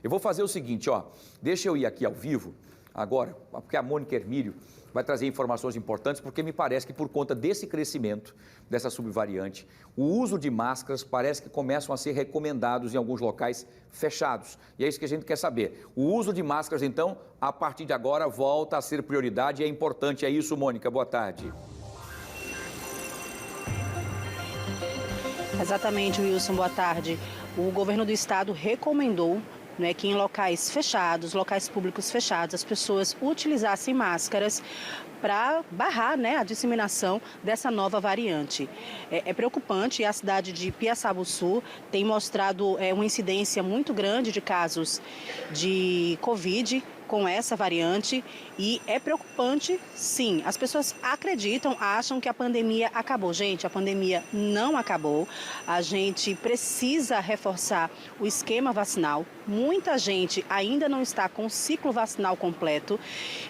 Eu vou fazer o seguinte, ó, deixa eu ir aqui ao vivo agora, porque a Mônica Hermílio vai trazer informações importantes, porque me parece que por conta desse crescimento, dessa subvariante, o uso de máscaras parece que começam a ser recomendados em alguns locais fechados. E é isso que a gente quer saber. O uso de máscaras, então, a partir de agora, volta a ser prioridade e é importante. É isso, Mônica. Boa tarde. Exatamente, Wilson. Boa tarde. O governo do estado recomendou que em locais fechados, locais públicos fechados, as pessoas utilizassem máscaras para barrar a disseminação dessa nova variante. É preocupante e a cidade de Piaçabuçu tem mostrado uma incidência muito grande de casos de Covid com essa variante e é preocupante, sim. As pessoas acreditam, acham que a pandemia acabou. Gente, a pandemia não acabou. A gente precisa reforçar o esquema vacinal. Muita gente ainda não está com o ciclo vacinal completo.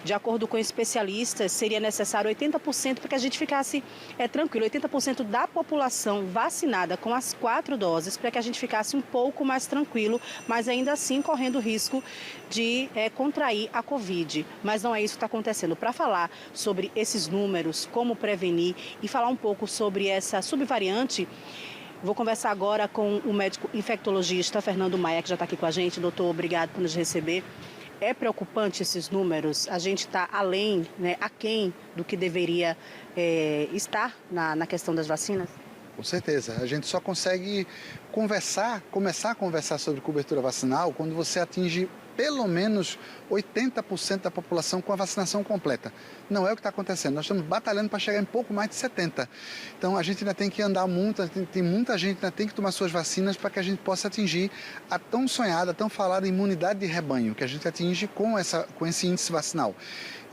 De acordo com especialistas, seria necessário 80% para que a gente ficasse tranquilo, 80% da população vacinada com as 4 doses, para que a gente ficasse um pouco mais tranquilo, mas ainda assim correndo o risco de contrair a Covid. Mas não é isso que está acontecendo. Para falar sobre esses números, como prevenir e falar um pouco sobre essa subvariante, vou conversar agora com o médico infectologista Fernando Maia, que já está aqui com a gente. Doutor, obrigado por nos receber. É preocupante esses números? A gente está além, aquém do que deveria estar na questão das vacinas? Com certeza. A gente só consegue começar a conversar sobre cobertura vacinal quando você atinge pelo menos 80% da população com a vacinação completa. Não é o que está acontecendo. Nós estamos batalhando para chegar em pouco mais de 70%. Então, a gente ainda tem que andar muito, tem muita gente que ainda tem que tomar suas vacinas para que a gente possa atingir a tão sonhada, tão falada imunidade de rebanho, que a gente atinge com esse índice vacinal.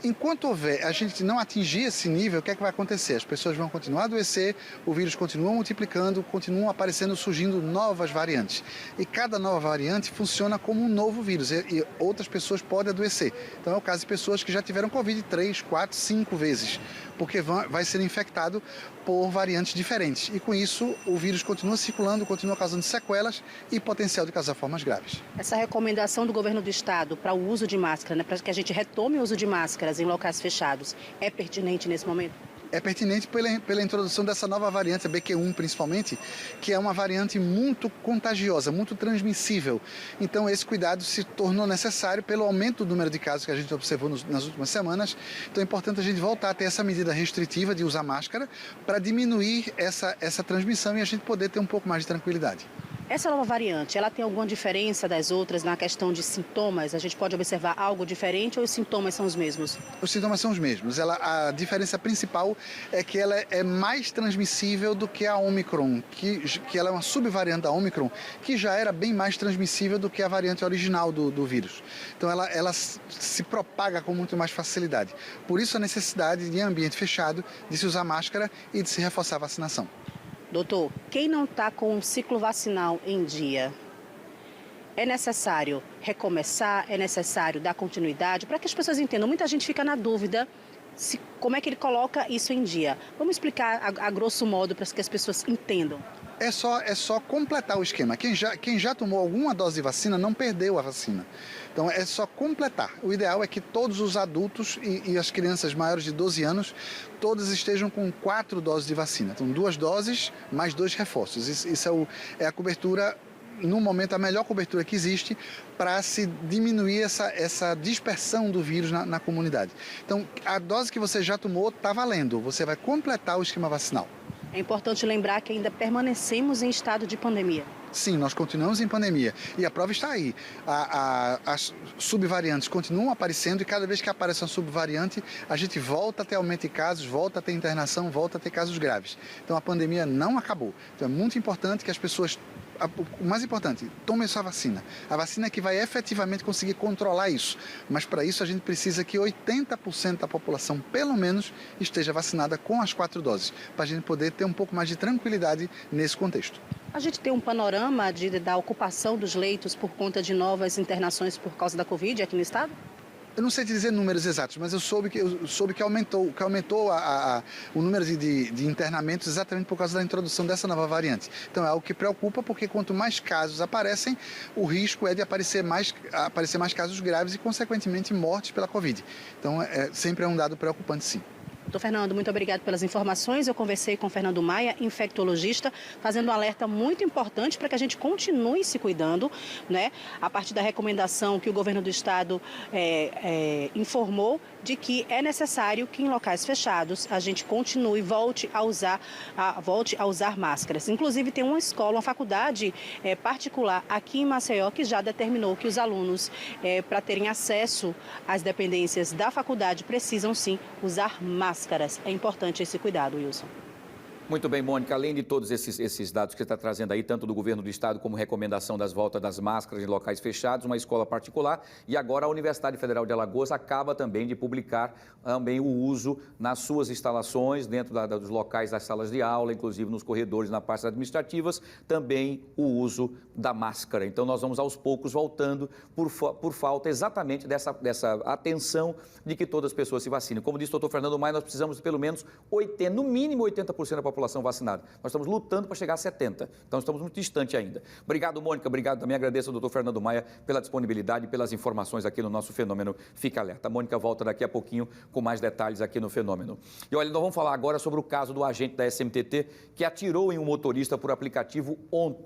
Enquanto a gente não atingir esse nível, o que é que vai acontecer? As pessoas vão continuar a adoecer, o vírus continua multiplicando, continuam aparecendo, surgindo novas variantes. E cada nova variante funciona como um novo vírus e outras pessoas podem adoecer. Então é o caso de pessoas que já tiveram Covid 3, 4, 5 vezes, porque vai ser infectado por variantes diferentes. E com isso, o vírus continua circulando, continua causando sequelas e potencial de causar formas graves. Essa recomendação do governo do estado para o uso de máscara, para que a gente retome o uso de máscaras em locais fechados, é pertinente nesse momento? É pertinente pela introdução dessa nova variante, a BQ1 principalmente, que é uma variante muito contagiosa, muito transmissível. Então esse cuidado se tornou necessário pelo aumento do número de casos que a gente observou nas últimas semanas. Então é importante a gente voltar a ter essa medida restritiva de usar máscara para diminuir essa transmissão e a gente poder ter um pouco mais de tranquilidade. Essa nova variante, ela tem alguma diferença das outras na questão de sintomas? A gente pode observar algo diferente ou os sintomas são os mesmos? Os sintomas são os mesmos. A diferença principal é que ela é mais transmissível do que a Omicron, que ela é uma subvariante da Omicron, que já era bem mais transmissível do que a variante original do vírus. Então ela se propaga com muito mais facilidade. Por isso a necessidade de, em ambiente fechado, de se usar máscara e de se reforçar a vacinação. Doutor, quem não está com o ciclo vacinal em dia, é necessário recomeçar, é necessário dar continuidade para que as pessoas entendam. Muita gente fica na dúvida como é que ele coloca isso em dia. Vamos explicar a grosso modo para que as pessoas entendam. É só completar o esquema. Quem já tomou alguma dose de vacina não perdeu a vacina. Então é só completar. O ideal é que todos os adultos e as crianças maiores de 12 anos, todas estejam com 4 doses de vacina. Então 2 doses mais 2 reforços. Isso é a cobertura, no momento, a melhor cobertura que existe para se diminuir essa dispersão do vírus na comunidade. Então a dose que você já tomou está valendo. Você vai completar o esquema vacinal. É importante lembrar que ainda permanecemos em estado de pandemia. Sim, nós continuamos em pandemia e a prova está aí. As subvariantes continuam aparecendo e cada vez que aparece uma subvariante, a gente volta a ter aumento de casos, volta a ter internação, volta a ter casos graves. Então a pandemia não acabou. Então é muito importante que as pessoas, o mais importante, tomem sua vacina. A vacina é que vai efetivamente conseguir controlar isso. Mas para isso a gente precisa que 80% da população, pelo menos, esteja vacinada com as 4 doses, para a gente poder ter um pouco mais de tranquilidade nesse contexto. A gente tem um panorama da ocupação dos leitos por conta de novas internações por causa da Covid aqui no estado? Eu não sei te dizer números exatos, mas eu soube que aumentou o número de internamentos exatamente por causa da introdução dessa nova variante. Então é algo que preocupa, porque quanto mais casos aparecem, o risco é de aparecer mais casos graves e, consequentemente, mortes pela Covid. Então sempre é um dado preocupante, sim. Doutor Fernando, muito obrigado pelas informações. Eu conversei com o Fernando Maia, infectologista, fazendo um alerta muito importante para que a gente continue se cuidando, né? A partir da recomendação que o governo do estado informou de que é necessário que em locais fechados a gente continue, volte a usar máscaras. Inclusive tem uma escola, uma faculdade particular aqui em Maceió que já determinou que os alunos, para terem acesso às dependências da faculdade, precisam sim usar máscaras. É importante esse cuidado, Wilson. Muito bem, Mônica, além de todos esses dados que você está trazendo aí, tanto do governo do estado como recomendação das voltas das máscaras em locais fechados, uma escola particular, e agora a Universidade Federal de Alagoas acaba também de publicar também o uso nas suas instalações, dentro dos locais das salas de aula, inclusive nos corredores, na parte administrativas, também o uso da máscara. Então nós vamos aos poucos voltando por falta exatamente dessa atenção de que todas as pessoas se vacinem. Como disse o doutor Fernando Maia, nós precisamos de pelo menos no mínimo 80% da população vacinada. Nós estamos lutando para chegar a 70%, então estamos muito distante ainda. Obrigado, Mônica, obrigado também, agradeço ao doutor Fernando Maia pela disponibilidade e pelas informações aqui no nosso Fenômeno Fica Alerta. A Mônica volta daqui a pouquinho com mais detalhes aqui no Fenômeno. E olha, nós vamos falar agora sobre o caso do agente da SMTT que atirou em um motorista por aplicativo ontem.